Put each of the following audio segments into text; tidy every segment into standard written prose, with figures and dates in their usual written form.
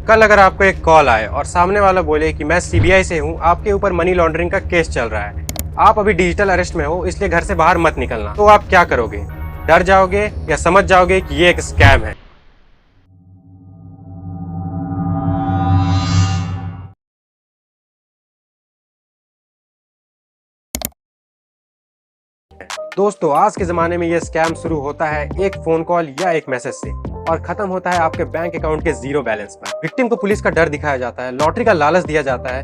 कल अगर आपको एक कॉल आए और सामने वाला बोले कि मैं सीबीआई से हूँ, आपके ऊपर मनी लॉन्ड्रिंग का केस चल रहा है, आप अभी डिजिटल अरेस्ट में हो, इसलिए घर से बाहर मत निकलना, तो आप क्या करोगे? डर जाओगे या समझ जाओगे कि ये एक स्कैम है? दोस्तों, आज के जमाने में ये स्कैम शुरू होता है एक फोन कॉल या एक मैसेज से और खत्म होता है आपके बैंक अकाउंट के जीरो बैलेंस पर। विक्टिम को पुलिस का डर दिखाया जाता है, लॉटरी का लालच दिया जाता है,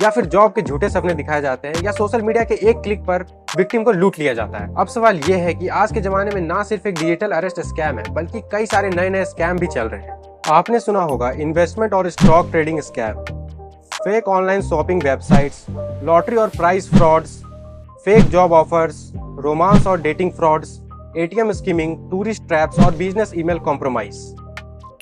या फिर जॉब के झूठे सपने दिखाए जाते हैं, या सोशल मीडिया के एक क्लिक पर विक्टिम को लूट लिया जाता है। अब सवाल ये है कि आज के जमाने में ना सिर्फ एक डिजिटल अरेस्ट स्कैम है, बल्कि कई सारे नए नए स्कैम भी चल रहे हैं। आपने सुना होगा इन्वेस्टमेंट और stock trading scam, fake online shopping websites, lottery और price frauds, fake job offers, romance और dating frauds, ATM skimming, tourist traps और बिजनेस ईमेल कॉम्प्रोमाइज।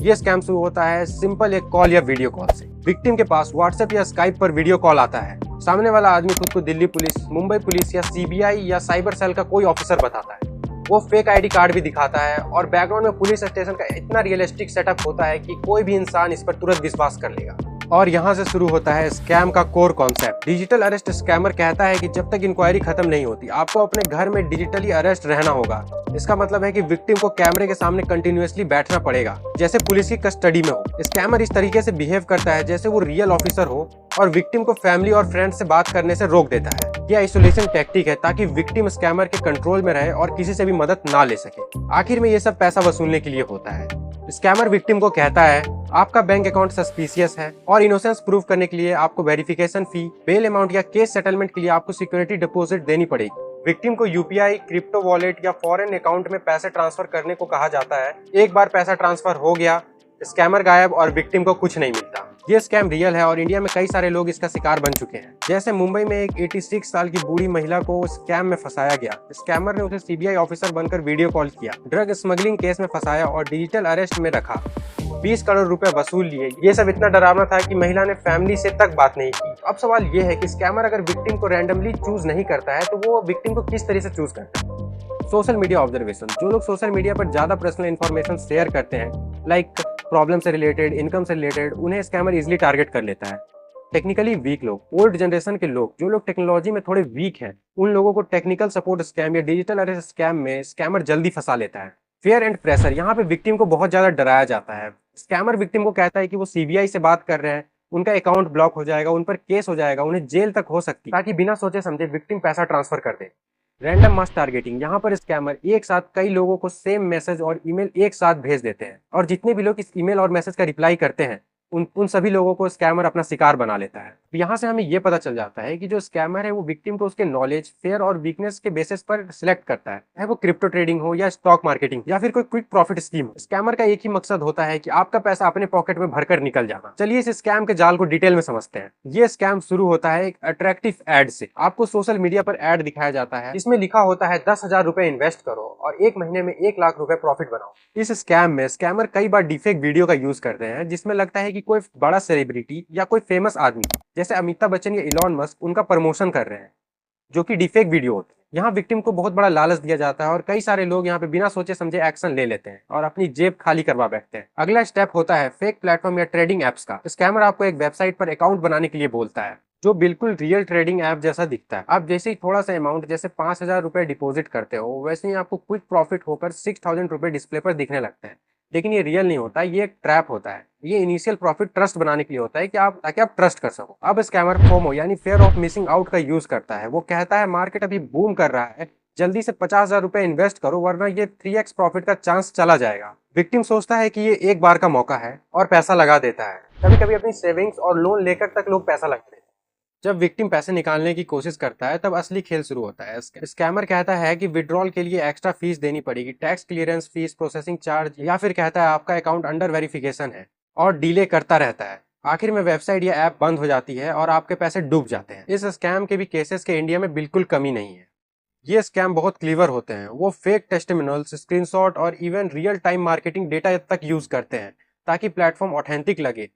ये स्कैम शुरू होता है सिंपल एक कॉल या वीडियो कॉल से। विक्टिम के पास व्हाट्सएप या स्काइप पर वीडियो कॉल आता है। सामने वाला आदमी खुद को दिल्ली पुलिस, मुंबई पुलिस या सीबीआई या साइबर सेल का कोई ऑफिसर बताता है। वो फेक आईडी कार्ड भी दिखाता है और बैकग्राउंड में पुलिस स्टेशन का इतना रियलिस्टिक सेटअप होता है कि कोई भी इंसान इस पर तुरंत विश्वास कर लेगा। और यहाँ से शुरू होता है स्कैम का core concept. Digital arrest scammer कहता है कि जब तक इंक्वायरी खत्म नहीं होती, आपको अपने घर में डिजिटली अरेस्ट रहना होगा। इसका मतलब है कि विक्टिम को कैमरे के सामने कंटिन्यूअसली बैठना पड़ेगा, जैसे पुलिस की कस्टडी में हो। स्कैमर इस तरीके से बिहेव करता है जैसे वो रियल ऑफिसर हो और विक्टिम को फैमिली और फ्रेंड्स से बात करने से रोक देता है। यह आइसोलेशन टैक्टिक है ताकि विक्टिम स्कैमर के कंट्रोल में रहे और किसी से भी मदद ना ले सके। आखिर में ये सब पैसा वसूलने के लिए होता है। स्कैमर विक्टिम को कहता है आपका बैंक अकाउंट सस्पिशियस है और इनोसेंस प्रूव करने के लिए आपको वेरिफिकेशन फी, बेल अमाउंट या केस सेटलमेंट के लिए आपको सिक्योरिटी डिपॉजिट देनी पड़ेगी। विक्टिम को यूपीआई, क्रिप्टो वॉलेट या फॉरेन अकाउंट में पैसे ट्रांसफर करने को कहा जाता है। एक बार पैसा ट्रांसफर हो गया, स्कैमर गायब और विक्टिम को कुछ नहीं मिलता। ये स्कैम रियल है और इंडिया में कई सारे लोग इसका शिकार बन चुके हैं। जैसे मुंबई में एक 86 साल की बूढ़ी महिला को स्कैम में फंसाया गया। स्कैमर ने उसे सीबीआई ऑफिसर बनकर वीडियो कॉल किया, ड्रग स्मगलिंग केस में फंसाया और डिजिटल अरेस्ट में रखा। 20 करोड़ रुपए वसूल लिए। ये सब इतना डरावना था कि महिला ने फैमिली से तक बात नहीं की। अब सवाल ये है कि स्कैमर अगर विक्टिम को रैंडमली चूज नहीं करता है, तो वो विक्टिम को किस तरह से चूज करता है? Social media observation. जो लोग सोशल मीडिया पर ज्यादा पर्सनल इन्फॉर्मेशन शेयर करते हैं, लाइक प्रॉब्लम से रिलेटेड, इनकम से रिलेटेड, उन्हें स्कैमर इजीली टारगेट कर लेता है। टेक्निकली वीक लोग, ओल्ड जनरेशन के लोग, जो लोग टेक्नोलॉजी में थोड़े वीक हैं, उन लोगों को टेक्निकल सपोर्ट स्कैम या डिजिटल अरेस्ट स्कैम में स्कैमर जल्दी फंसा लेता है। Fair and pressure. यहाँ पे विक्टिम को बहुत ज्यादा डराया जाता है। स्कैमर विक्टिम को कहता है कि वो सीबीआई से बात कर रहे हैं, उनका अकाउंट ब्लॉक हो जाएगा, उन पर केस हो जाएगा, उन्हें जेल तक हो सकती है, ताकि बिना सोचे समझे विक्टिम पैसा ट्रांसफर कर दे। रैंडम मास टारगेटिंग। यहाँ पर स्कैमर एक साथ कई लोगों को सेम मैसेज और ईमेल एक साथ भेज देते हैं और जितने भी लोग इस ईमेल और मैसेज का रिप्लाई करते हैं, उन सभी लोगों को स्कैमर अपना शिकार बना लेता है। यहाँ से हमें ये पता चल जाता है कि जो स्कैमर है वो विक्टिम को उसके नॉलेज, फेयर और वीकनेस के बेसिस पर सिलेक्ट करता है, चाहे वो क्रिप्टो ट्रेडिंग हो या स्टॉक मार्केटिंग या फिर कोई क्विक प्रॉफिट स्कीम हो। स्कैमर का एक ही मकसद होता है कि आपका पैसा अपने पॉकेट में भरकर निकल जाना। चलिए इस स्कैम के जाल को डिटेल में समझते हैं। ये स्कैम शुरू होता है एक अट्रैक्टिव एड से। आपको सोशल मीडिया पर एड दिखाया जाता है, इसमें लिखा होता है 10,000 रुपए इन्वेस्ट करो और एक महीने में 1 लाख रुपए प्रॉफिट बनाओ। इस स्कैम में स्कैमर कई बार डिफेक्ट वीडियो का यूज करते हैं, जिसमें लगता है कि कोई बड़ा सेलिब्रिटी या कोई फेमस आदमी जैसे अमिताभ बच्चन या इलॉन मस्क उनका प्रमोशन कर रहे हैं, जो कि डिफेक्ट वीडियो होते हैं। यहाँ विक्टिम को बहुत बड़ा लालच दिया जाता है और कई सारे लोग यहाँ पे बिना सोचे समझे एक्शन ले लेते हैं और अपनी जेब खाली करवा बैठते हैं। अगला स्टेप होता है फेक प्लेटफॉर्म या ट्रेडिंग एप्स का। स्कैमर आपको एक वेबसाइट पर अकाउंट बनाने के लिए बोलता है, जो बिल्कुल रियल ट्रेडिंग ऐप जैसा दिखता है। आप जैसे ही थोड़ा सा अमाउंट, जैसे 5,000 रुपए डिपॉजिट करते हो, वैसे ही आपको क्विक प्रॉफिट होकर 6,000 रुपए डिस्प्ले पर दिखने लगते हैं। लेकिन ये रियल नहीं होता, ये एक ट्रैप होता है। ये इनिशियल प्रॉफिट ट्रस्ट बनाने के लिए होता है कि ताकि आप ट्रस्ट कर सको। अब स्कैमर फोमो यानी फेयर ऑफ मिसिंग आउट का यूज करता है। वो कहता है मार्केट अभी बूम कर रहा है, जल्दी से 50,000 रुपए इन्वेस्ट करो वरना ये 3x प्रॉफिट का चांस चला जाएगा। विक्टिम सोचता है कि ये एक बार का मौका है और पैसा लगा देता है। कभी कभी अपनी सेविंग्स और लोन लेकर तक लोग पैसा लगाते हैं। जब विक्टिम पैसे निकालने की कोशिश करता है, तब असली खेल शुरू होता है। स्कैमर कहता है कि विड्रॉल के लिए एक्स्ट्रा फीस देनी पड़ेगी, tax clearance fees, processing charge, या फिर कहता है आपका अकाउंट अंडर वेरिफिकेशन है, और डिले करता रहता है। आखिर में वेबसाइट या ऐप बंद हो जाती है और आपके पैसे डूब जाते हैं। इस स्कैम के भी केसेस के इंडिया में बिल्कुल कमी नहीं है। ये स्कैम बहुत क्लीवर होते हैं। वो फेक टेस्टिमोनियल्स, स्क्रीनशॉट और even real time marketing data तक यूज करते हैं ताकि प्लेटफॉर्म ऑथेंटिक लगे।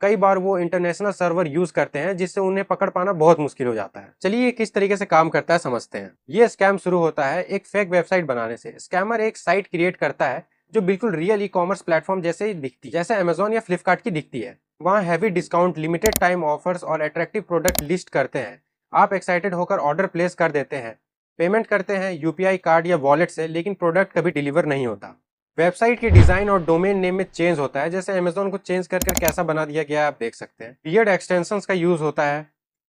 कई बार वो इंटरनेशनल सर्वर यूज करते हैं, जिससे उन्हें पकड़ पाना बहुत मुश्किल हो जाता है। चलिए ये किस तरीके से काम करता है समझते हैं। ये स्कैम शुरू होता है एक फेक वेबसाइट बनाने से। स्कैमर एक साइट क्रिएट करता है जो बिल्कुल रियल ई कॉमर्स प्लेटफॉर्म जैसे ही दिखती है, जैसे अमेजोन या फ्लिपकार्ट की दिखती है। वहाँ heavy discount, limited time offers और अट्रैक्टिव प्रोडक्ट लिस्ट करते हैं। आप एक्साइटेड होकर ऑर्डर प्लेस कर देते हैं, पेमेंट करते हैं यूपीआई कार्ड या वॉलेट से, लेकिन प्रोडक्ट कभी डिलीवर नहीं होता। वेबसाइट के डिजाइन और डोमेन नेम में चेंज होता है, जैसे अमेजोन को चेंज कर कैसा बना दिया गया है, आप देख सकते हैं। वियर्ड एक्सटेंशंस का यूज होता है।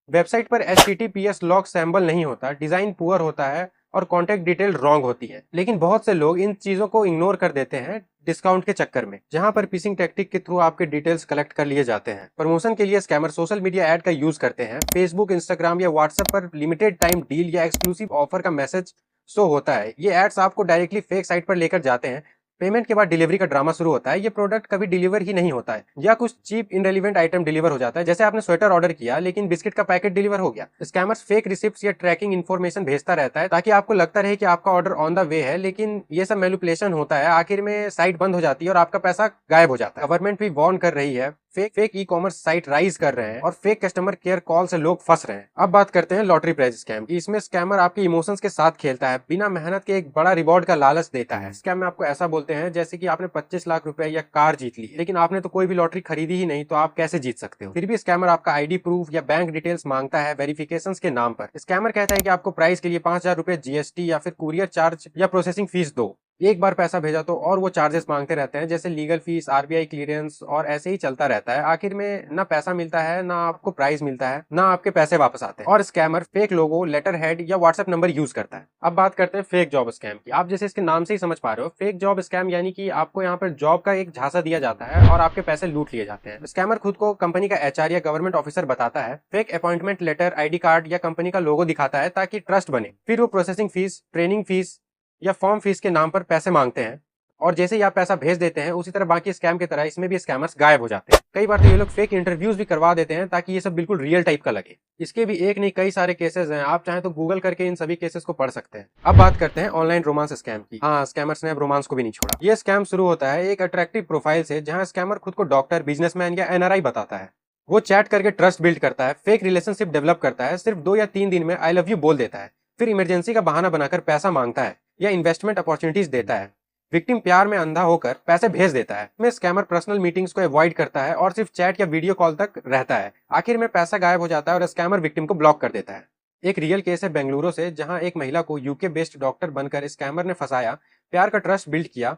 वेबसाइट पर HTTPS लॉक सैम्बल नहीं होता, डिजाइन पुअर होता है और कॉन्टेक्ट डिटेल रॉन्ग होती है। लेकिन बहुत से लोग इन चीजों को इग्नोर कर देते हैं डिस्काउंट के चक्कर में, जहां पर फिशिंग टेक्टिक के थ्रू आपके डिटेल्स कलेक्ट कर लिए जाते हैं। प्रमोशन के लिए स्कैमर सोशल मीडिया ऐड का यूज करते हैं। फेसबुक, इंस्टाग्राम या व्हाट्सएप पर लिमिटेड टाइम डील या एक्सक्लूसिव ऑफर का मैसेज शो होता है। ये एड्स आपको डायरेक्टली फेक साइट पर लेकर जाते हैं। पेमेंट के बाद डिलीवरी का ड्रामा शुरू होता है। ये प्रोडक्ट कभी डिलीवर ही नहीं होता है, या कुछ चीप इनरेलीवेंट आइटम डिलीवर हो जाता है, जैसे आपने स्वेटर ऑर्डर किया लेकिन बिस्किट का पैकेट डिलीवर हो गया। स्कैमर्स फेक रिसिप्ट्स या ट्रैकिंग इन्फॉर्मेशन भेजता रहता है ताकि आपको लगता रहे कि आपका ऑर्डर ऑन द वे है, लेकिन ये सब मैनिपुलेशन होता है। आखिर में साइट बंद हो जाती है और आपका पैसा गायब हो जाता है। गवर्नमेंट भी वार्न कर रही है, fake e commerce site rise कर रहे हैं और फेक कस्टमर केयर कॉल से लोग फंस रहे हैं। अब बात करते हैं लॉटरी प्राइज स्कैम की। इसमें स्कैमर आपके इमोशंस के साथ खेलता है, बिना मेहनत के एक बड़ा रिवॉर्ड का लालच देता है। स्कैम में आपको ऐसा बोलते हैं जैसे कि आपने 25 लाख रुपए या कार जीत ली, लेकिन आपने तो कोई भी लॉटरी खरीदी ही नहीं, तो आप कैसे जीत सकते हो। फिर भी स्कैमर आपका ID प्रूफ या बैंक डिटेल्स मांगता है वेरिफिकेशंस के नाम पर। स्कैमर कहता है कि आपको प्राइज के लिए 5,000 रुपए GST या फिर कुरियर चार्ज या प्रोसेसिंग फीस दो। एक बार पैसा भेजा तो और वो चार्जेस मांगते रहते हैं, जैसे लीगल फीस, RBI क्लियरेंस, और ऐसे ही चलता रहता है। आखिर में ना पैसा मिलता है, ना आपको प्राइस मिलता है, ना आपके पैसे वापस आते हैं। और स्कैमर फेक लोगो, लेटर हेड या व्हाट्सएप नंबर यूज करता है। अब बात करते हैं फेक जॉब स्कैम की। आप जैसे इसके नाम से ही समझ पा रहे हो, फेक जॉब स्कैम यानी कि आपको यहाँ पर जॉब का एक झांसा दिया जाता है और आपके पैसे लूट लिए जाते हैं। स्कैमर खुद को कंपनी का HR या गवर्नमेंट ऑफिसर बताता है, fake appointment letter, ID card या कंपनी का लोगो दिखाता है ताकि ट्रस्ट बने। फिर वो प्रोसेसिंग फीस, ट्रेनिंग फीस या फॉर्म फीस के नाम पर पैसे मांगते हैं, और जैसे ही आप पैसा भेज देते हैं, उसी तरह बाकी स्कैम की तरह इसमें भी स्कैमर्स गायब हो जाते हैं। कई बार तो ये लोग फेक इंटरव्यूज भी करवा देते हैं ताकि ये सब बिल्कुल रियल टाइप का लगे। इसके भी एक नहीं कई सारे केसेस हैं, आप चाहें तो गूगल करके इन सभी केसेस को पढ़ सकते हैं। अब बात करते हैं ऑनलाइन रोमांस स्कैम की। हाँ, स्कैमर्स ने अब रोमांस को भी नहीं छोड़ा। ये स्कैम शुरू होता है एक अट्रैक्टिव प्रोफाइल से, जहाँ स्कैमर खुद को डॉक्टर, बिजनेसमैन या NRI बताता है। वो चैट करके ट्रस्ट बिल्ड करता है, फेक रिलेशनशिप डेवलप करता है, सिर्फ 2 या 3 दिन में आई लव यू बोल देता है, फिर इमरजेंसी का बहाना बनाकर पैसा मांगता है या इन्वेस्टमेंट अपॉर्चुनिटीज देता है। विक्टिम प्यार में अंधा होकर पैसे भेज देता है। में स्कैमर पर्सनल मीटिंग्स को अवॉइड करता है और सिर्फ चैट या वीडियो कॉल तक रहता है। आखिर में पैसा गायब हो जाता है और स्कैमर विक्टिम को ब्लॉक कर देता है। एक रियल केस है बेंगलुरु से, जहां एक महिला को UK बेस्ड डॉक्टर बनकर स्कैमर ने फंसाया, प्यार का ट्रस्ट बिल्ड किया,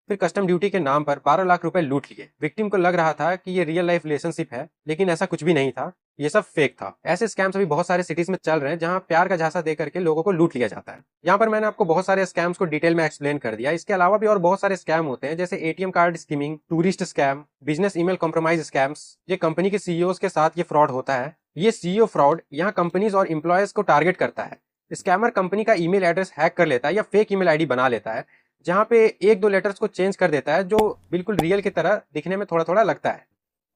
फिर कस्टम ड्यूटी के नाम पर 12 लाख रुपए लूट लिए। विक्टिम को लग रहा था कि ये रियल लाइफ रिलेशनशिप है, लेकिन ऐसा कुछ भी नहीं था, ये सब फेक था। ऐसे स्कैम्स अभी बहुत सारे सिटीज में चल रहे हैं, जहां प्यार का झांसा दे करके लोगों को लूट लिया जाता है। यहाँ पर मैंने आपको बहुत सारे स्कैम्स को डिटेल में एक्सप्लेन कर दिया। इसके अलावा भी और बहुत सारे स्कैम होते हैं, जैसे ATM card skimming, tourist scam, business email compromise scams. ये कंपनी के CEOs के साथ ये फ्रॉड होता है। ये CEO फ्रॉड यहाँ कंपनीज और एम्प्लॉयज को टारगेट करता है। स्कैमर कंपनी का ईमेल एड्रेस हैक कर लेता है या फेक ईमेल ID बना लेता है, जहां पे 1-2 लेटर्स को चेंज कर देता है, जो बिल्कुल रियल की तरह दिखने में थोड़ा थोड़ा लगता है।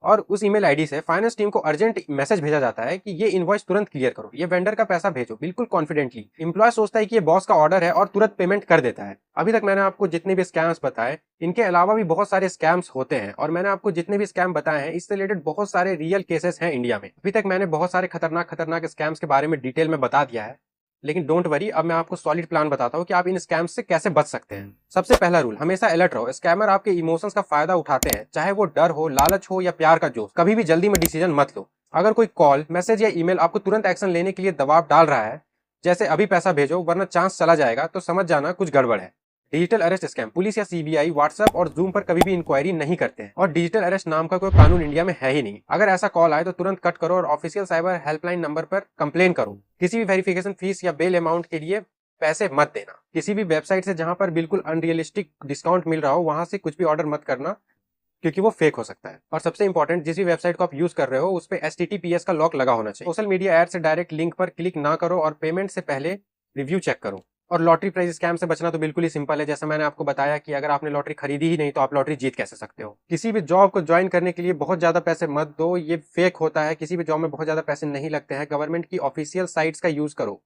और उस ईमेल ID से फाइनेंस टीम को अर्जेंट मैसेज भेजा जाता है कि ये इनवॉइस तुरंत क्लियर करो, ये वेंडर का पैसा भेजो, बिल्कुल कॉन्फिडेंटली। एम्प्लॉय सोचता है कि ये बॉस का ऑर्डर है और तुरंत पेमेंट कर देता है। अभी तक मैंने आपको जितने भी स्कैम्स बताए, इनके अलावा भी बहुत सारे स्कैम्स होते हैं, और मैंने आपको जितने भी स्कैम बताए हैं, इससे रिलेटेड बहुत सारे रियल केसेस हैं इंडिया में। अभी तक मैंने बहुत सारे खतरनाक स्कैम्स के बारे में डिटेल में बता दिया है, लेकिन डोंट वरी, अब मैं आपको सॉलिड प्लान बताता हूँ कि आप इन स्कैम्स से कैसे बच सकते हैं। सबसे पहला रूल, हमेशा अलर्ट रहो। स्कैमर आपके इमोशंस का फायदा उठाते हैं, चाहे वो डर हो, लालच हो या प्यार का जोश। कभी भी जल्दी में डिसीजन मत लो। अगर कोई कॉल, मैसेज या ईमेल आपको तुरंत एक्शन लेने के लिए दबाव डाल रहा है, जैसे अभी पैसा भेजो वरना चांस चला जाएगा, तो समझ जाना कुछ गड़बड़ है। डिजिटल अरेस्ट स्कैम, पुलिस या CBI व्हाट्सएप और जूम पर कभी भी इंक्वायरी नहीं करते हैं, और डिजिटल अरेस्ट नाम का कोई कानून इंडिया में है ही नहीं। अगर ऐसा कॉल आए तो तुरंत कट करो और ऑफिशियल साइबर हेल्पलाइन नंबर पर कंप्लेन करो। किसी भी वेरिफिकेशन फीस या बेल अमाउंट के लिए पैसे मत देना। किसी भी वेबसाइट से जहां पर बिल्कुल अनरियलिस्टिक डिस्काउंट मिल रहा हो, वहां से कुछ भी ऑर्डर मत करना, क्योंकि वो फेक हो सकता है। और सबसे इंपॉर्टेंट, जिस भी वेबसाइट को आप यूज कर रहे हो, उस पे HTTPS का लॉक लगा होना चाहिए। सोशल मीडिया ऐड से डायरेक्ट लिंक पर क्लिक ना करो और पेमेंट से पहले रिव्यू चेक करो। और लॉटरी प्राइज स्कैम से बचना तो बिल्कुल ही सिंपल है। जैसा मैंने आपको बताया कि अगर आपने लॉटरी खरीदी ही नहीं, तो आप लॉटरी जीत कैसे सकते हो। किसी भी जॉब को ज्वाइन करने के लिए बहुत ज्यादा पैसे मत दो, ये फेक होता है। किसी भी जॉब में बहुत ज्यादा पैसे नहीं लगते हैं। गवर्नमेंट की ऑफिशियल साइट्स का यूज करो।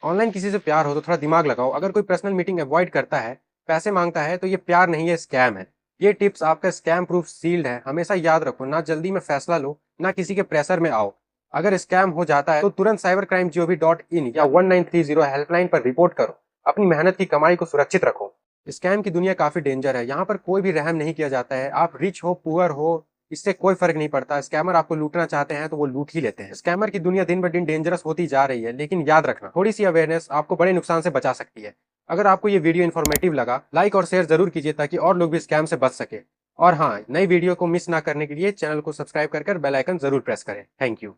ऑनलाइन किसी से प्यार हो तो थोड़ा दिमाग लगाओ। अगर कोई पर्सनल मीटिंग अवॉइड करता है, पैसे मांगता है, तो ये प्यार नहीं है, स्कैम है। ये टिप्स आपका स्कैम प्रूफ सील्ड है। हमेशा याद रखो, ना जल्दी में फैसला लो, ना किसी के प्रेशर में आओ। अगर स्कैम हो जाता है तो तुरंत cybercrime.gov.in या 1930 हेल्पलाइन पर रिपोर्ट करो। अपनी मेहनत की कमाई को सुरक्षित रखो। स्कैम की दुनिया काफी डेंजर है, यहाँ पर कोई भी रहम नहीं किया जाता है। आप रिच हो, पुअर हो, इससे कोई फर्क नहीं पड़ता। स्कैमर आपको लूटना चाहते हैं तो वो लूट ही लेते हैं। स्कैमर की दुनिया दिन ब दिन डेंजरस होती जा रही है, लेकिन याद रखना, थोड़ी सी अवेयरनेस आपको बड़े नुकसान से बचा सकती है। अगर आपको ये वीडियो इन्फॉर्मेटिव लगा, लाइक और शेयर जरूर कीजिए ताकि और लोग भी स्कैम से बच सके। और हाँ, नई वीडियो को मिस ना करने के लिए चैनल को सब्सक्राइब कर बेल आइकन जरूर प्रेस करें। Thank you.